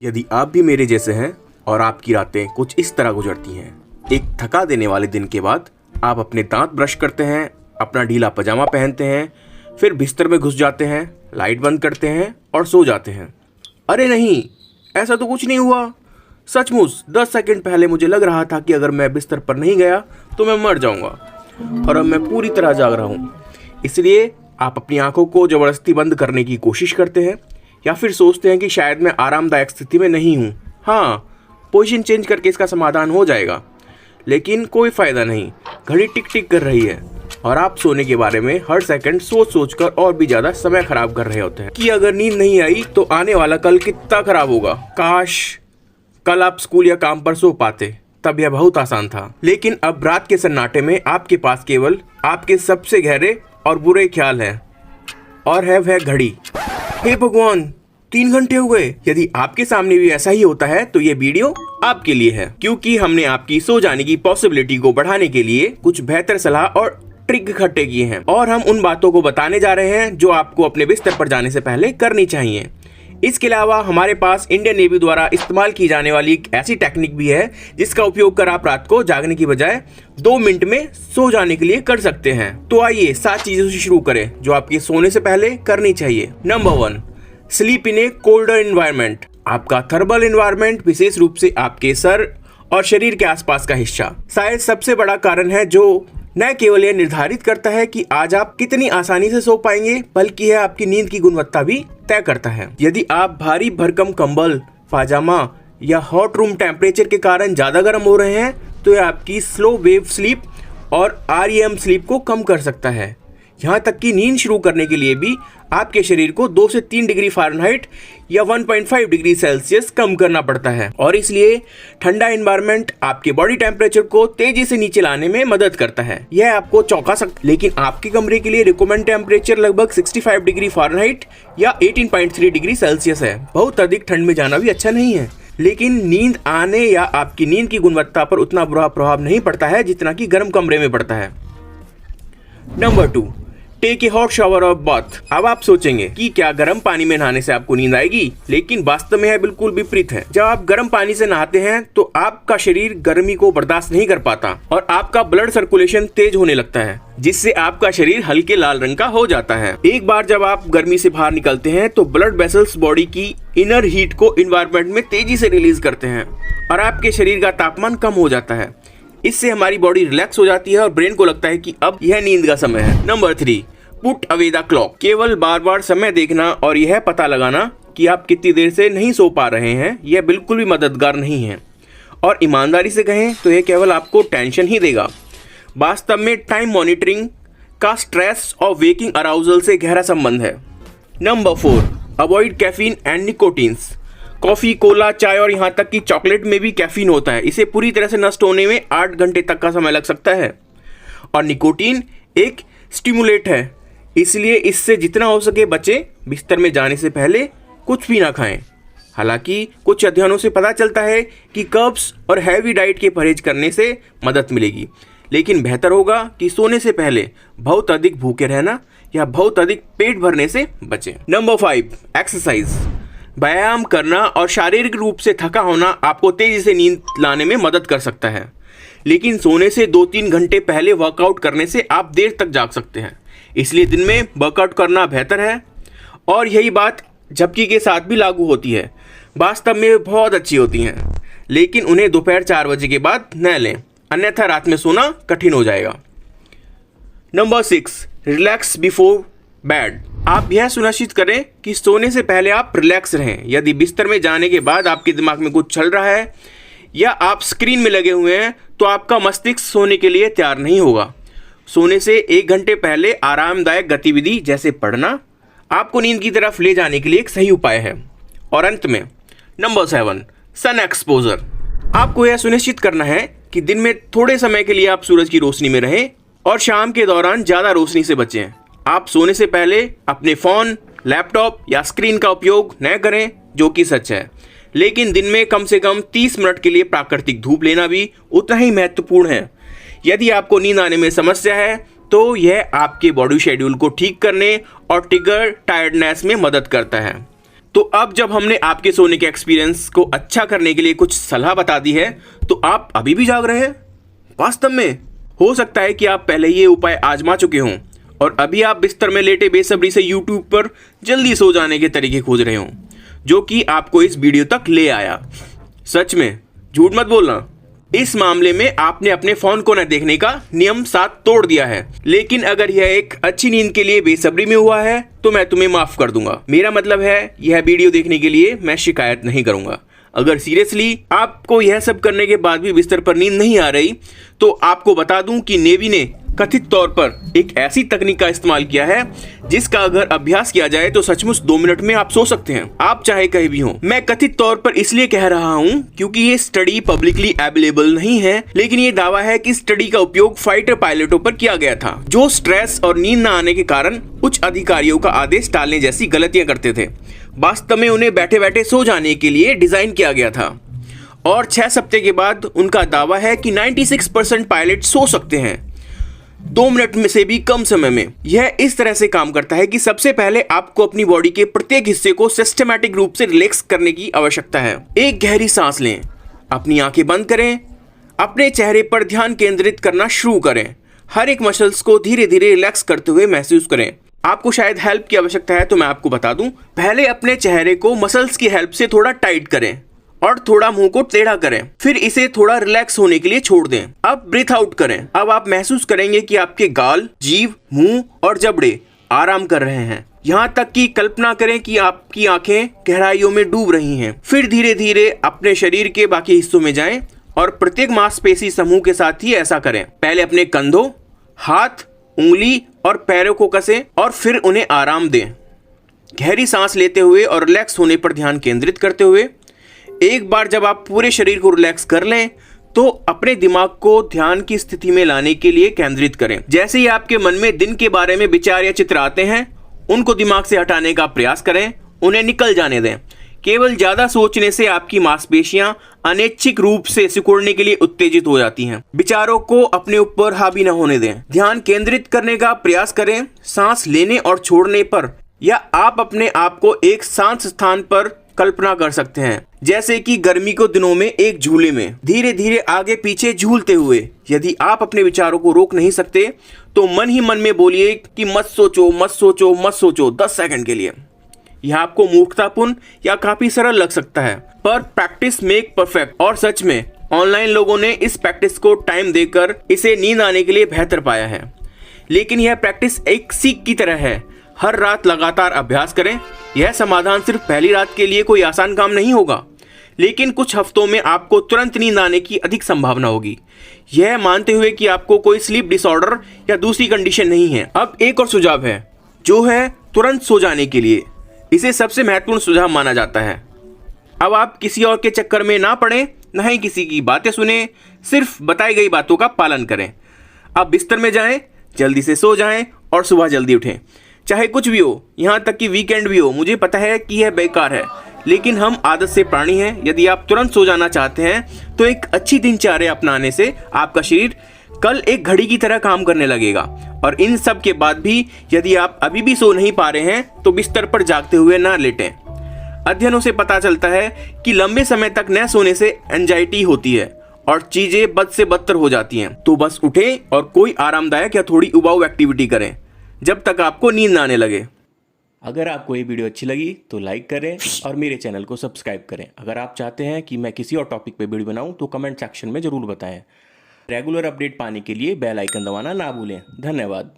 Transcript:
यदि आप भी मेरे जैसे हैं और आपकी रातें कुछ इस तरह गुजरती हैं, एक थका देने वाले दिन के बाद आप अपने दांत ब्रश करते हैं, अपना ढीला पजामा पहनते हैं, फिर बिस्तर में घुस जाते हैं, लाइट बंद करते हैं और सो जाते हैं। अरे नहीं, ऐसा तो कुछ नहीं हुआ। सचमुच 10 सेकंड पहले मुझे लग रहा था कि अगर मैं बिस्तर पर नहीं गया तो मैं मर जाऊंगा, और अब मैं पूरी तरह जाग रहा हूँ। इसलिए आप अपनी आंखों को ज़बरदस्ती बंद करने की कोशिश करते हैं या फिर सोचते हैं कि शायद मैं आरामदायक स्थिति में नहीं हूँ। हाँ, पोजीशन चेंज करके इसका समाधान हो जाएगा, लेकिन कोई फ़ायदा नहीं। घड़ी टिक टिक कर रही है और आप सोने के बारे में हर सेकंड सोच सोच कर और भी ज़्यादा समय खराब कर रहे होते हैं कि अगर नींद नहीं आई तो आने वाला कल कितना खराब होगा। काश कल आप स्कूल या काम पर सो पाते, तब यह बहुत आसान था। लेकिन अब रात के सन्नाटे में आपके पास केवल आपके सबसे गहरे और बुरे ख्याल हैं, और है वह घड़ी। हे भगवान, 3 घंटे हो गए। यदि आपके सामने भी ऐसा ही होता है तो ये वीडियो आपके लिए है, क्योंकि हमने आपकी सो जाने की पॉसिबिलिटी को बढ़ाने के लिए कुछ बेहतर सलाह और ट्रिक इकट्ठे किए हैं, और हम उन बातों को बताने जा रहे हैं जो आपको अपने बिस्तर पर जाने से पहले करनी चाहिए। इसके अलावा हमारे पास इंडियन नेवी द्वारा इस्तेमाल की जाने वाली एक ऐसी टेक्निक भी है जिसका उपयोग कर आप रात को जागने की बजाय 2 मिनट में सो जाने के लिए कर सकते हैं। तो आइए 7 चीजों से शुरू करें जो आपके सोने से पहले करनी चाहिए। Number 1, sleep in A colder environment. आपका थर्मल एनवायरनमेंट, विशेष रूप से आपके सर और शरीर के आसपास का हिस्सा, शायद सबसे बड़ा कारण है जो न केवल यह निर्धारित करता है कि आज आप कितनी आसानी से सो पाएंगे, बल्कि यह आपकी नींद की गुणवत्ता भी तय करता है। यदि आप भारी भरकम कंबल, पाजामा या हॉट रूम टेम्परेचर के कारण ज़्यादा गर्म हो रहे हैं तो यह आपकी स्लो वेव स्लीप और REM स्लीप को कम कर सकता है। यहाँ तक कि नींद शुरू करने के लिए भी आपके शरीर को 2 से 3 डिग्री फ़ारेनहाइट या 1.5 डिग्री सेल्सियस कम करना पड़ता है, और इसलिए ठंडा एनवायरनमेंट आपके बॉडी टेम्परेचर को तेजी से नीचे लाने में मदद करता है। यह आपको चौंका सकता है, लेकिन आपके कमरे के लिए रिकमेंड टेम्परेचर लगभग 65 डिग्री फ़ारेनहाइट या 18.3 डिग्री सेल्सियस है। बहुत अधिक ठंड में जाना भी अच्छा नहीं है, लेकिन नींद आने या आपकी नींद की गुणवत्ता पर उतना बुरा प्रभाव नहीं पड़ता है जितना कि गर्म कमरे में पड़ता है। Number 2, take a hot shower और बाथ। अब आप सोचेंगे कि क्या गर्म पानी में नहाने से आपको नींद आएगी, लेकिन वास्तव में यह बिल्कुल विपरीत है। जब आप गर्म पानी से नहाते हैं तो आपका शरीर गर्मी को बर्दाश्त नहीं कर पाता और आपका ब्लड सर्कुलेशन तेज होने लगता है, जिससे आपका शरीर हल्के लाल रंग का हो जाता है। एक बार जब आप गर्मी से बाहर निकलते हैं तो ब्लड वेसल्स बॉडी की इनर हीट को इन्वायरमेंट में तेजी से रिलीज करते हैं और आपके शरीर का तापमान कम हो जाता है। इससे हमारी बॉडी रिलैक्स हो जाती है और ब्रेन को लगता है कि अब यह नींद का समय है। Number 3, put away the clock. केवल बार बार समय देखना और यह पता लगाना कि आप कितनी देर से नहीं सो पा रहे हैं, यह बिल्कुल भी मददगार नहीं है, और ईमानदारी से कहें तो यह केवल आपको टेंशन ही देगा। वास्तव में टाइम मॉनिटरिंग का स्ट्रेस और वेकिंग अराउजल से गहरा संबंध है। Number 4, avoid caffeine and nicotines. Coffee, cola, चाय और यहाँ तक कि चॉकलेट में भी कैफीन होता है। इसे पूरी तरह से नष्ट होने में 8 घंटे तक का समय लग सकता है, और निकोटीन एक स्टिमुलेट है, इसलिए इससे जितना हो सके बचें। बिस्तर में जाने से पहले कुछ भी ना खाएं। हालांकि कुछ अध्ययनों से पता चलता है कि कर्ब्स और हैवी डाइट के परहेज करने से मदद मिलेगी, लेकिन बेहतर होगा कि सोने से पहले बहुत अधिक भूखे रहना या बहुत अधिक पेट भरने से बचें। Number 5, exercise. व्यायाम करना और शारीरिक रूप से थका होना आपको तेजी से नींद लाने में मदद कर सकता है, लेकिन सोने से 2-3 घंटे पहले वर्कआउट करने से आप देर तक जाग सकते हैं। इसलिए दिन में वर्कआउट करना बेहतर है, और यही बात झपकी के साथ भी लागू होती है। वास्तव में बहुत अच्छी होती हैं, लेकिन उन्हें दोपहर 4 बजे के बाद न लें, अन्यथा रात में सोना कठिन हो जाएगा। Number 6, relax before bed. आप यह सुनिश्चित करें कि सोने से पहले आप रिलैक्स रहें। यदि बिस्तर में जाने के बाद आपके दिमाग में कुछ चल रहा है या आप स्क्रीन में लगे हुए हैं तो आपका मस्तिष्क सोने के लिए तैयार नहीं होगा। सोने से 1 घंटे पहले आरामदायक गतिविधि जैसे पढ़ना आपको नींद की तरफ ले जाने के लिए एक सही उपाय है। और अंत में नंबर 7, सन एक्सपोजर। आपको यह सुनिश्चित करना है कि दिन में थोड़े समय के लिए आप सूरज की रोशनी में रहें और शाम के दौरान ज़्यादा रोशनी से बचें। आप सोने से पहले अपने फ़ोन, लैपटॉप या स्क्रीन का उपयोग न करें, जो कि सच है, लेकिन दिन में कम से कम 30 मिनट के लिए प्राकृतिक धूप लेना भी उतना ही महत्वपूर्ण है। यदि आपको नींद आने में समस्या है तो यह आपके बॉडी शेड्यूल को ठीक करने और ट्रिगर टायर्डनेस में मदद करता है। तो अब जब हमने आपके सोने के एक्सपीरियंस को अच्छा करने के लिए कुछ सलाह बता दी है, तो आप अभी भी जाग रहे हैं? वास्तव में हो सकता है कि आप पहले ये उपाय आजमा चुके हों और अभी आप बिस्तर में लेटे बेसब्री से YouTube पर जल्दी सो जाने के तरीके खोज रहे हों, जो कि आपको इस वीडियो तक ले आया। सच में झूठ मत बोलना। इस मामले में आपने अपने फोन को न देखने का नियम 7 तोड़ दिया है। लेकिन अगर यह एक अच्छी नींद के लिए बेसब्री में हुआ है तो मैं तुम्हें माफ कर दूंगा। मेरा मतलब है, यह वीडियो देखने के लिए मैं शिकायत नहीं करूंगा। अगर सीरियसली आपको यह सब करने के बाद भी बिस्तर पर नींद नहीं आ रही, तो आपको बता दूं कि नेवी ने कथित तौर पर एक ऐसी तकनीक का इस्तेमाल किया है जिसका अगर अभ्यास किया जाए तो सचमुच 2 मिनट में आप सो सकते हैं, आप चाहे कहीं भी हो। मैं कथित तौर पर इसलिए कह रहा हूं क्योंकि ये स्टडी पब्लिकली अवेलेबल नहीं है, लेकिन ये दावा है कि स्टडी का उपयोग फाइटर पायलटों पर किया गया था, जो स्ट्रेस और नींद न आने के कारण उच्च अधिकारियों का आदेश टालने जैसी गलतियां करते थे। वास्तव में उन्हें बैठे बैठे सो जाने के लिए डिजाइन किया गया था और 6 सप्ताह के बाद उनका दावा है कि 96% पायलट सो सकते हैं 2 मिनट में से भी कम समय में। यह इस तरह से काम करता है कि सबसे पहले आपको अपनी बॉडी के प्रत्येक हिस्से को सिस्टमैटिक रूप से रिलैक्स करने की आवश्यकता है। एक गहरी सांस लें, अपनी आंखें बंद करें, अपने चेहरे पर ध्यान केंद्रित करना शुरू करें, हर एक मसल्स को धीरे धीरे रिलैक्स करते हुए महसूस करें। आपको शायद हेल्प की आवश्यकता है तो मैं आपको बता दूं। पहले अपने चेहरे को मसल्स की हेल्प से थोड़ा टाइट करें और थोड़ा मुंह को टेढ़ा करें, फिर इसे थोड़ा रिलैक्स होने के लिए छोड़ दें। अब ब्रीथ आउट करें। अब आप महसूस करेंगे कि आपके गाल, जीभ, मुंह और जबड़े आराम कर रहे हैं। यहाँ तक कि कल्पना करें कि आपकी आंखें गहराइयों में डूब रही हैं। फिर धीरे धीरे अपने शरीर के बाकी हिस्सों में जाएं और प्रत्येक मांसपेशी समूह के साथ ही ऐसा करें। पहले अपने कंधों, हाथ, उंगली और पैरों को कसें और फिर उन्हें आराम दें। गहरी सांस लेते हुए और रिलैक्स होने पर ध्यान केंद्रित करते हुए एक बार जब आप पूरे शरीर को रिलैक्स कर लें तो अपने दिमाग को ध्यान की स्थिति में लाने के लिए केंद्रित करें। जैसे ही आपके मन में दिन के बारे में विचार या चित्र आते हैं, उनको दिमाग से हटाने का प्रयास करें, उन्हें निकल जाने दें। केवल ज्यादा सोचने से आपकी मांसपेशियां अनैच्छिक रूप से सिकुड़ने के लिए उत्तेजित हो जाती हैं। विचारों को अपने ऊपर हावी न होने दें। ध्यान केंद्रित करने का प्रयास करें सांस लेने और छोड़ने पर, या आप अपने आप को एक शांत स्थान पर कल्पना कर सकते हैं, जैसे कि गर्मी के दिनों में एक झूले में धीरे धीरे आगे पीछे झूलते हुए। यदि आप अपने विचारों को रोक नहीं सकते तो मन ही मन में बोलिए कि मत सोचो, मत सोचो, मत सोचो 10 सेकंड के लिए। यह आपको मूर्खतापूर्ण या काफी सरल लग सकता है, पर प्रैक्टिस मेक परफेक्ट। और सच में ऑनलाइन लोगों ने इस प्रैक्टिस को टाइम देकर इसे नींद आने के लिए बेहतर पाया है। लेकिन यह प्रैक्टिस एक सीख की तरह है। हर रात लगातार अभ्यास करें। यह समाधान सिर्फ पहली रात के लिए कोई आसान काम नहीं होगा, लेकिन कुछ हफ्तों में आपको तुरंत नींद आने की अधिक संभावना होगी, यह मानते हुए कि आपको कोई स्लीप डिसऑर्डर या दूसरी कंडीशन नहीं है। अब एक और सुझाव है, जो है तुरंत सो जाने के लिए। इसे सबसे महत्वपूर्ण सुझाव माना जाता है। अब आप किसी और के चक्कर में ना पड़ें, न ही किसी की बातें सुने, सिर्फ बताई गई बातों का पालन करें। अब बिस्तर में जाएं, जल्दी से सो जाएं और सुबह जल्दी उठें, चाहे कुछ भी हो, यहाँ तक कि वीकेंड भी हो। मुझे पता है कि यह बेकार है, लेकिन हम आदत से प्राणी हैं। यदि आप तुरंत सो जाना चाहते हैं तो एक अच्छी दिनचर्या अपनाने से आपका शरीर कल एक घड़ी की तरह काम करने लगेगा। और इन सब के बाद भी यदि आप अभी भी सो नहीं पा रहे हैं तो बिस्तर पर जागते हुए ना लेटें। अध्ययनों से पता चलता है कि लंबे समय तक न सोने से एंजाइटी होती है और चीजें बद से बदतर हो जाती हैं। तो बस उठें और कोई आरामदायक या थोड़ी उबाऊ एक्टिविटी करें जब तक आपको नींद ना आने लगे। अगर आपको ये वीडियो अच्छी लगी तो लाइक करें और मेरे चैनल को सब्सक्राइब करें। अगर आप चाहते हैं कि मैं किसी और टॉपिक पे वीडियो बनाऊं तो कमेंट सेक्शन में ज़रूर बताएं। रेगुलर अपडेट पाने के लिए बेल आइकन दबाना ना भूलें। धन्यवाद।